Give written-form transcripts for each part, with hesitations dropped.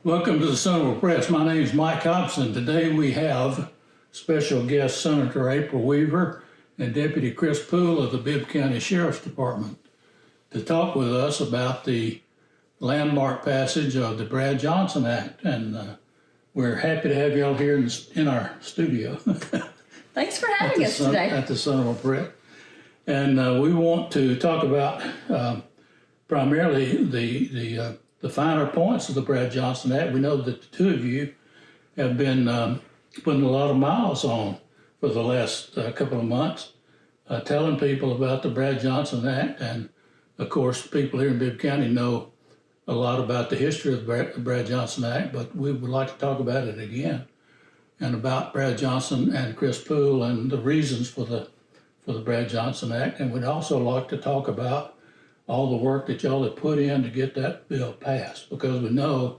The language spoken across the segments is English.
Welcome to the Centreville Press. My name is Mike Hobson. Today we have special guest Senator April Weaver and Deputy Chris Poole of the Bibb County Sheriff's Department to talk with us about the landmark passage of the Brad Johnson Act. And we're happy to have y'all here in our studio. Thanks for having us today. At the Centreville Press. And we want to talk about primarily the finer points of the Brad Johnson Act. We know that the two of you have been putting a lot of miles on for the last couple of months, telling people about the Brad Johnson Act. And of course, people here in Bibb County know a lot about the history of the Brad Johnson Act, but we would like to talk about it again and about Brad Johnson and Chris Poole and the reasons for the Brad Johnson Act. And we'd also like to talk about all the work that y'all have put in to get that bill passed, because we know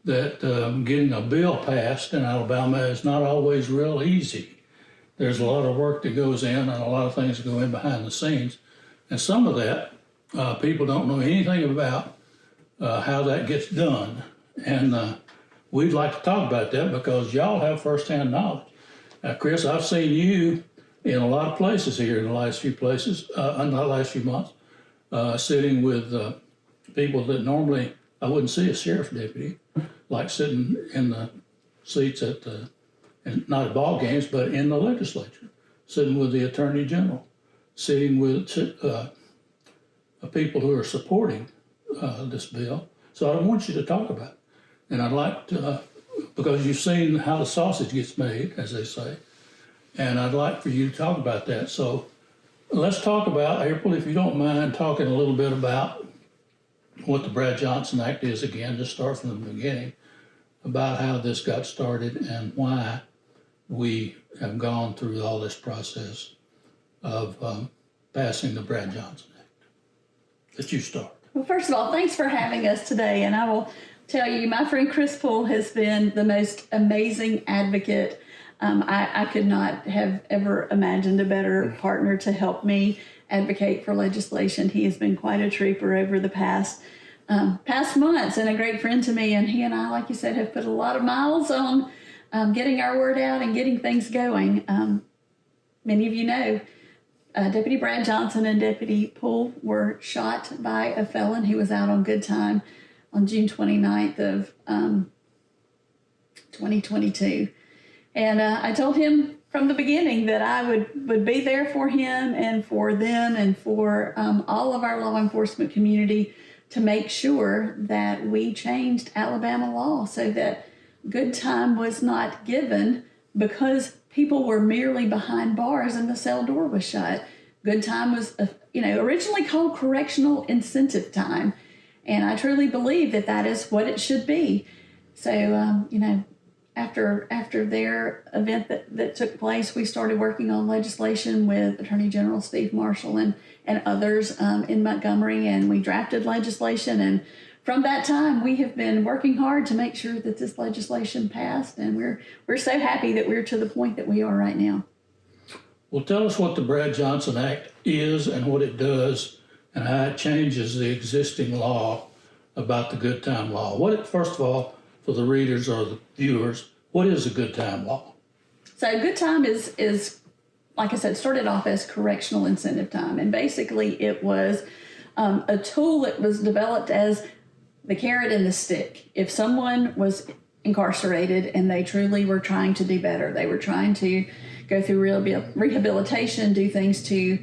that getting a bill passed in Alabama is not always real easy. There's a lot of work that goes in and a lot of things that go in behind the scenes. And some of that, people don't know anything about how that gets done. And we'd like to talk about that because y'all have firsthand knowledge. Chris, I've seen you in a lot of places here in the last few months, sitting with people that normally I wouldn't see a sheriff's deputy, like sitting in the seats not at ball games, but in the legislature, sitting with the attorney general, sitting with people who are supporting this bill. So I want you to talk about it. And I'd like to, because you've seen how the sausage gets made, as they say, and I'd like for you to talk about that. So let's talk about, April, if you don't mind, talking a little bit about what the Brad Johnson Act is again, just start from the beginning, about how this got started and why we have gone through all this process of passing the Brad Johnson Act. That you start. Well, first of all, thanks for having us today. And I will tell you, my friend Chris Poole has been the most amazing advocate. I could not have ever imagined a better partner to help me advocate for legislation. He has been quite a trooper over the past months and a great friend to me. And he and I, like you said, have put a lot of miles on getting our word out and getting things going. Many of you know, Deputy Brad Johnson and Deputy Poole were shot by a felon who was out on good time on June 29th of 2022. And I told him from the beginning that I would be there for him and for them and for all of our law enforcement community to make sure that we changed Alabama law so that good time was not given because people were merely behind bars and the cell door was shut. Good time was, originally called correctional incentive time. And I truly believe that that is what it should be. So, after their event that took place, we started working on legislation with Attorney General Steve Marshall and others in Montgomery, and we drafted legislation. And from that time, we have been working hard to make sure that this legislation passed, and we're so happy that we're to the point that we are right now. Well, tell us what the Brad Johnson Act is and what it does and how it changes the existing law about the good time law. First of all, for the readers or the viewers, what is a good time law? So good time is like I said, started off as correctional incentive time. And basically it was a tool that was developed as the carrot and the stick. If someone was incarcerated and they truly were trying to do better, they were trying to go through rehabilitation, do things to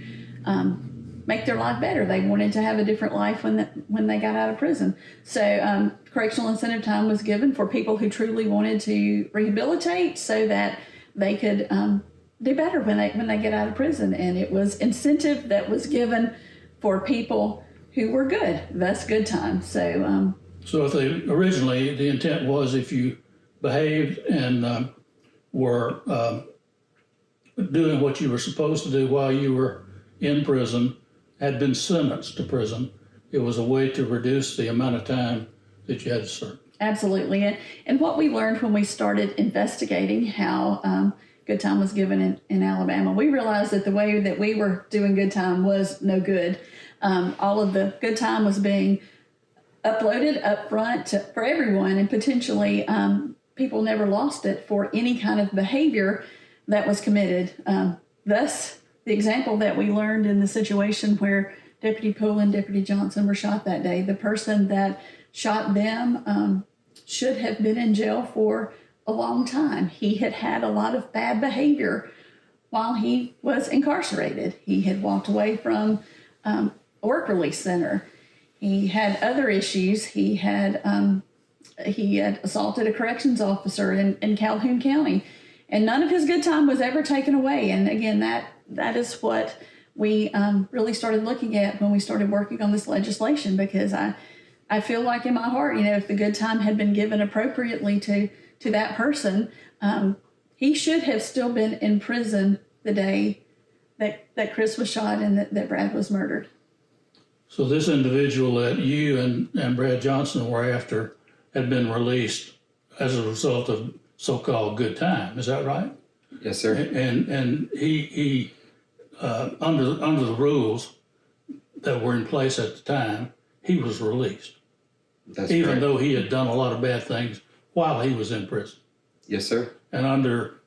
make their life better. They wanted to have a different life when they got out of prison. So correctional incentive time was given for people who truly wanted to rehabilitate so that they could do better when they get out of prison. And it was incentive that was given for people who were good. That's good time. So originally the intent was if you behaved and were doing what you were supposed to do while you were in prison, had been sentenced to prison, it was a way to reduce the amount of time that you had to serve. Absolutely. And what we learned when we started investigating how good time was given in Alabama, we realized that the way that we were doing good time was no good. All of the good time was being uploaded up front for everyone, and potentially people never lost it for any kind of behavior that was committed. Thus, the example that we learned in the situation where Deputy Poole and Deputy Johnson were shot that day, the person that shot them should have been in jail for a long time. He had had a lot of bad behavior while he was incarcerated. He had walked away from a work release center. He had other issues. He had assaulted a corrections officer in Calhoun County, and none of his good time was ever taken away. And again, that is what we really started looking at when we started working on this legislation, because I feel like in my heart, if the good time had been given appropriately to that person, he should have still been in prison the day that Chris was shot and that Brad was murdered. So this individual that you and Brad Johnson were after had been released as a result of so-called good time. Is that right? Yes, sir. And he under the rules that were in place at the time, he was released. That's even correct. though he had done a lot of bad things while he was in prison. Yes, sir. And under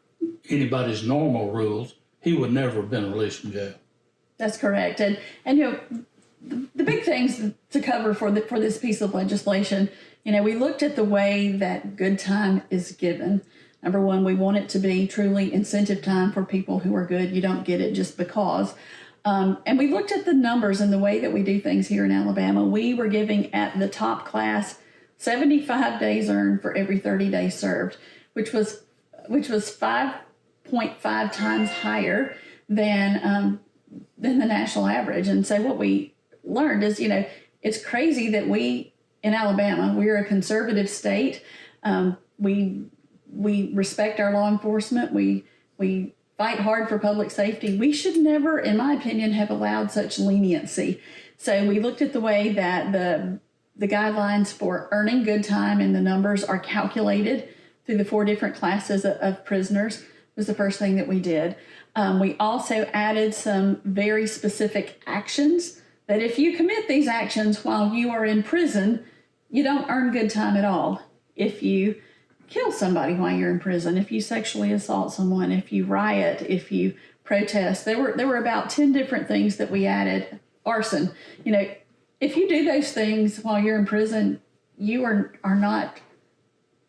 anybody's normal rules, he would never have been released from jail. That's correct. And the big things to cover for this piece of legislation, we looked at the way that good time is given. Number one, we want it to be truly incentive time for people who are good. You don't get it just because. And we looked at the numbers and the way that we do things here in Alabama. We were giving at the top class 75 days earned for every 30 days served, which was 5.5 times higher than the national average. And so what we learned is, it's crazy that we in Alabama, we're a conservative state. We respect our law enforcement. We fight hard for public safety. We should never, in my opinion, have allowed such leniency. So we looked at the way that the guidelines for earning good time and the numbers are calculated through the 4 different classes of prisoners was the first thing that we did. We also added some very specific actions that if you commit these actions while you are in prison, you don't earn good time at all. If you kill somebody while you're in prison, if you sexually assault someone, if you riot, if you protest, there were about 10 different things that we added. Arson, if you do those things while you're in prison, you are not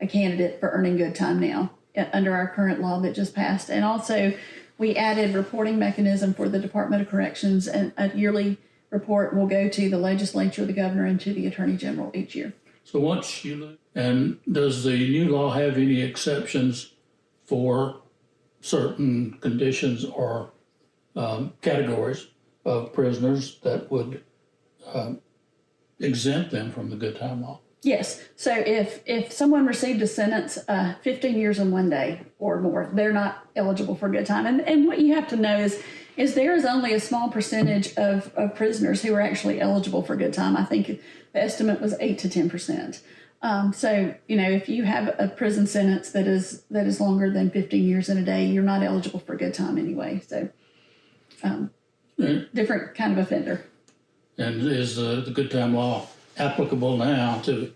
a candidate for earning good time now under our current law that just passed. And also we added reporting mechanism for the Department of Corrections, and a yearly report will go to the legislature, the governor, and to the attorney general each year. So once you look, and does the new law have any exceptions for certain conditions or categories of prisoners that would exempt them from the good time law? Yes. So if someone received a sentence 15 years and 1 day or more, they're not eligible for good time. And what you have to know is there is only a small percentage of prisoners who are actually eligible for good time. I think the estimate was 8 to 10%. So, if you have a prison sentence that is longer than 15 years and a day, you're not eligible for good time anyway. So, different kind of offender. And is the good time law applicable now to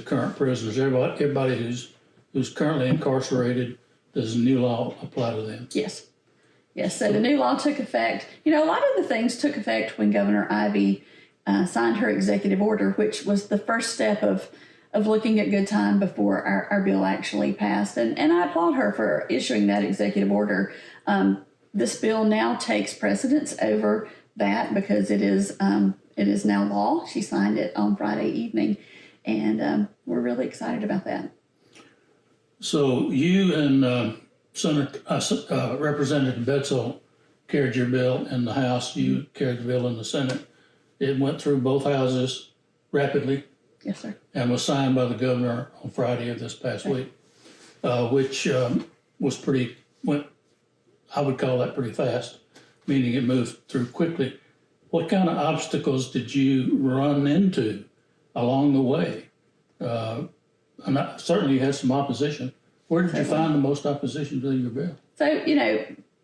current prisoners? Everybody who's currently incarcerated, does the new law apply to them? Yes. Yes. So the new law took effect. A lot of the things took effect when Governor Ivey signed her executive order, which was the first step of looking at good time before our bill actually passed. And I applaud her for issuing that executive order. This bill now takes precedence over that because it is now law. She signed it on Friday evening, and we're really excited about that. So you and Representative Betzel carried your bill in the House. You carried the bill in the Senate. It went through both houses rapidly. Yes, sir. And was signed by the governor on Friday of this past week, which was I would call that pretty fast, meaning it moved through quickly. What kind of obstacles did you run into along the way? And certainly you had some opposition. Where did you find the most opposition to your bill? So,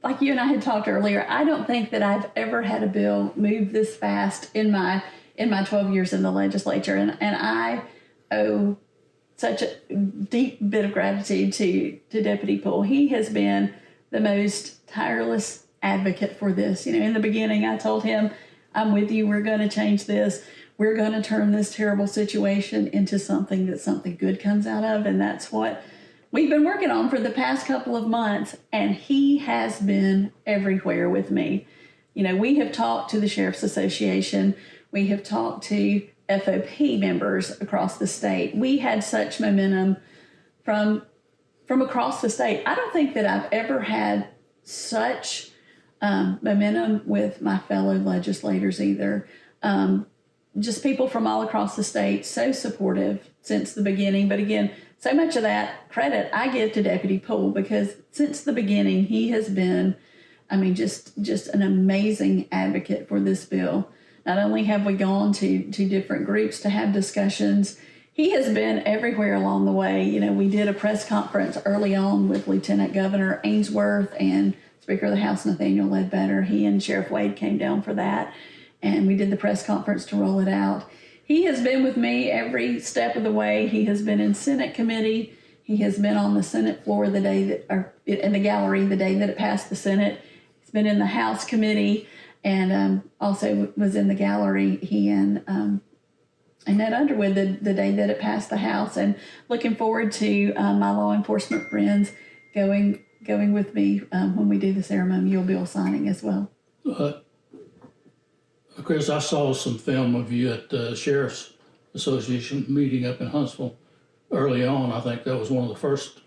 like you and I had talked earlier, I don't think that I've ever had a bill move this fast in my in my 12 years in the legislature. And I owe such a deep bit of gratitude to Deputy Poole. He has been the most tireless advocate for this. You know, in the beginning, I told him, I'm with you. We're going to change this. We're going to turn this terrible situation into something that something good comes out of. And that's what we've been working on for the past couple of months. And he has been everywhere with me. You know, we have talked to the Sheriff's Association. We have talked to FOP members across the state. We had such momentum from across the state. I don't think that I've ever had such momentum with my fellow legislators either. Just people from all across the state, so supportive since the beginning. But again, so much of that credit I give to Deputy Poole, because since the beginning, he has been, I mean, just an amazing advocate for this bill. Not only have we gone to different groups to have discussions, he has been everywhere along the way. You know, we did a press conference early on with Lieutenant Governor Ainsworth and Speaker of the House Nathaniel Ledbetter. He and Sheriff Wade came down for that, and we did the press conference to roll it out. He has been with me every step of the way. He has been in Senate committee. He has been on the Senate floor the day that, or in the gallery the day that it passed the Senate. He's been in the House committee, and also was in the gallery. He and Ned Underwood the day that it passed the House. And looking forward to my law enforcement friends going with me when we do the ceremonial bill signing as well. Chris, I saw some film of you at the Sheriff's Association meeting up in Huntsville early on. I think that was one of the first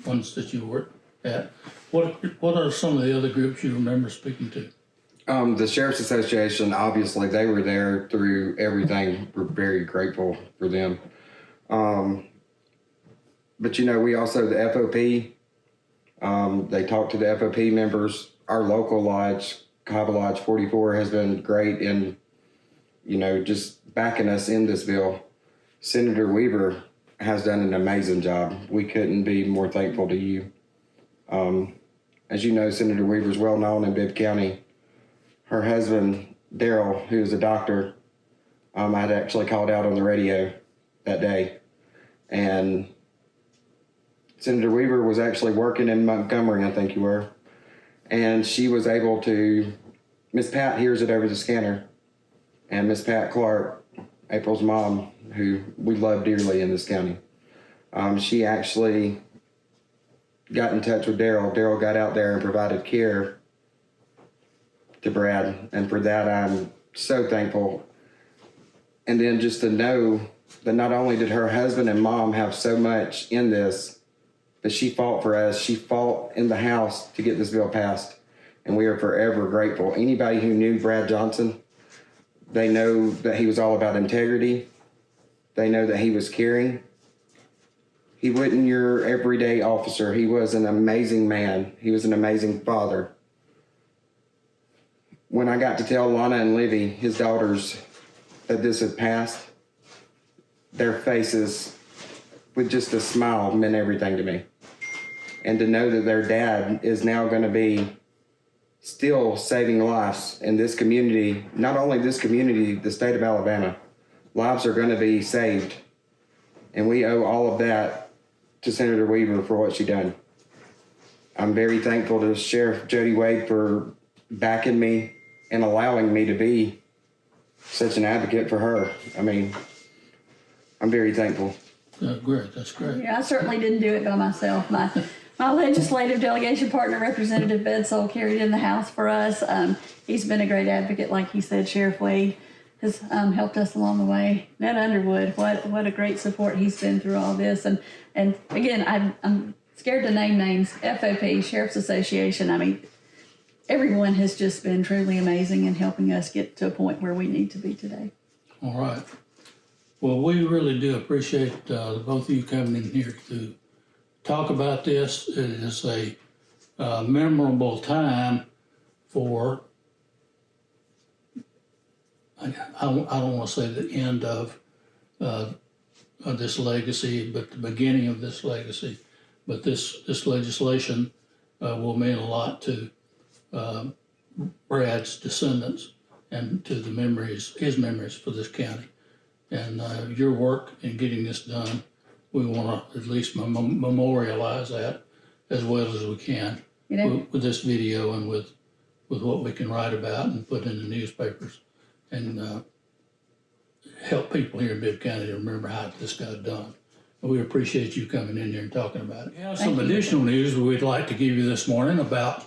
ones that you were at. What are some of the other groups you remember speaking to? The Sheriff's Association, obviously, they were there through everything. We're very grateful for them. But, you know, we also, the FOP, they talked to the FOP members. Our local lodge, Cava Lodge 44, has been great in, you know, just backing us in this bill. Senator Weaver has done an amazing job. We couldn't be more thankful to you. As you know, Senator Weaver is well known in Bibb County. Her husband, Daryl, who is a doctor, I'd actually called out on the radio that day. And Senator Weaver was actually working in Montgomery, I think you were. And she was able to, Miss Pat hears it over the scanner. And Miss Pat Clark, April's mom, who we love dearly in this county, she actually got in touch with Daryl. Daryl got out there and provided care to Brad, and for that I'm so thankful. And then just to know that not only did her husband and mom have so much in this, but she fought for us. She fought in the House to get this bill passed, and we are forever grateful. Anybody who knew Brad Johnson, they know that he was all about integrity. They know that he was caring. He wasn't your everyday officer. He was an amazing man. He was an amazing father. When I got to tell Lana and Livy, his daughters, that this had passed, their faces with just a smile meant everything to me. And to know that their dad is now going to be still saving lives in this community, not only this community, the state of Alabama, lives are going to be saved. And we owe all of that to Senator Weaver for what she done. I'm very thankful to Sheriff Jody Wade for backing me and allowing me to be such an advocate for her. I mean, I'm very thankful. Great, that's great. Yeah, I certainly didn't do it by myself. My legislative delegation partner, Representative Bedsole, carried in the House for us. He's been a great advocate, like he said. Sheriff Wade has helped us along the way. Ned Underwood, what a great support he's been through all this. And again, I'm scared to name names. FOP, Sheriff's Association. I mean, everyone has just been truly amazing in helping us get to a point where we need to be today. All right. Well, we really do appreciate the both of you coming in here to talk about this. It is a memorable time for, I don't want to say the end of this legacy, but the beginning of this legacy. But this legislation will mean a lot to Brad's descendants, and to the his memories for this county. And your work in getting this done, we want to at least memorialize that as well as we can with this video and with what we can write about and put in the newspapers and help people here in Bibb County to remember how this got done. We appreciate you coming in here and talking about it. We have some additional news we'd like to give you this morning about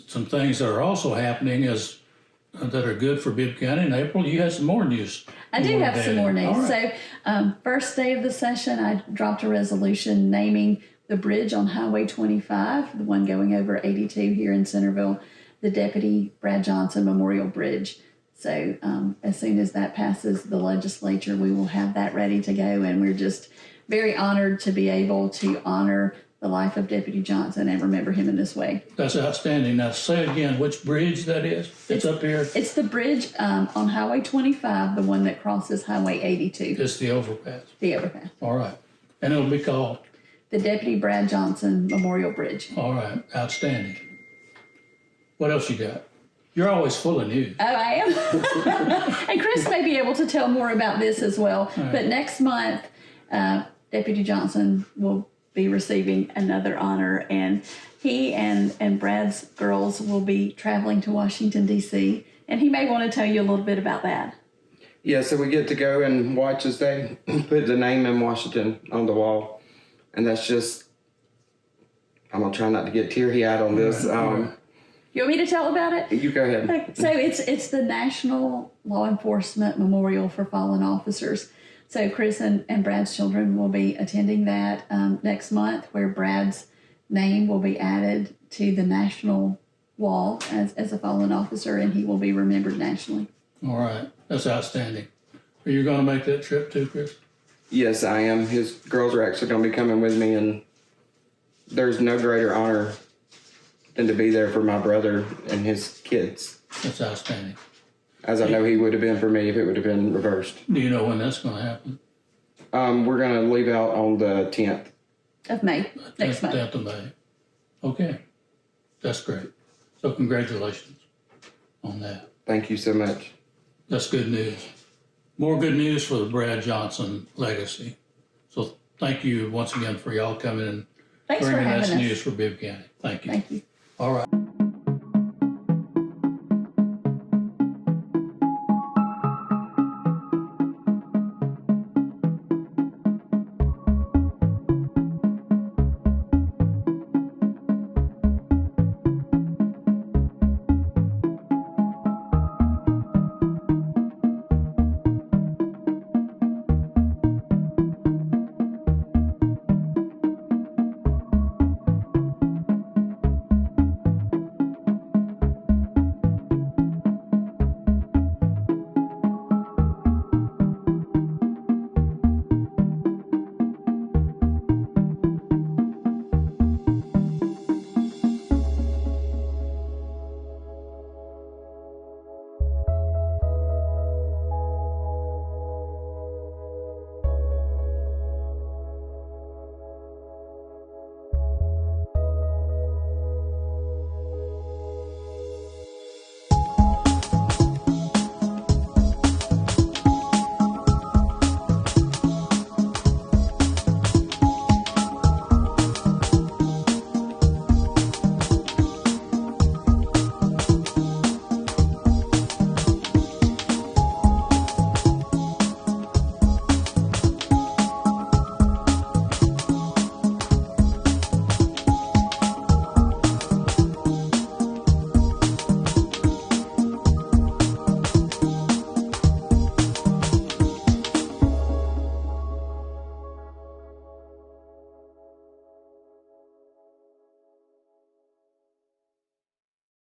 some things that are also happening that are good for Bibb County. In April, you had some more news. I do have some more news. Right. So, first day of the session, I dropped a resolution naming the bridge on Highway 25, the one going over 82 here in Centreville, the Deputy Brad Johnson Memorial Bridge. So, as soon as that passes the legislature, we will have that ready to go, and we're just very honored to be able to honor the life of Deputy Johnson and remember him in this way. That's outstanding. Now, say again which bridge that is. It's up here. It's the bridge on Highway 25, the one that crosses Highway 82. It's the overpass. The overpass. All right. And it'll be called? The Deputy Brad Johnson Memorial Bridge. All right. Outstanding. What else you got? You're always full of news. Oh, I am. And Chris may be able to tell more about this as well. Right. But next month, Deputy Johnson will be receiving another honor, and he and Brad's girls will be traveling to Washington, D.C., and he may want to tell you a little bit about that. Yeah, so we get to go and watch as they put the name in Washington on the wall, and that's just, I'm going to try not to get teary-eyed on this. You want me to tell about it? You go ahead. So it's the National Law Enforcement Memorial for Fallen Officers. So Chris and Brad's children will be attending that next month, where Brad's name will be added to the national wall as a fallen officer, and he will be remembered nationally. All right. That's outstanding. Are you going to make that trip too, Chris? Yes, I am. His girls are actually going to be coming with me, and there's no greater honor than to be there for my brother and his kids. That's outstanding. As I know he would have been for me if it would have been reversed. Do you know when that's going to happen? We're going to leave out on the 10th. Of May, next month. 10th of May. Okay. That's great. So congratulations on that. Thank you so much. That's good news. More good news for the Brad Johnson legacy. So thank you once again for y'all coming and Thanks for bringing having us us. news for Bibb County. Thank you. Thank you. All right.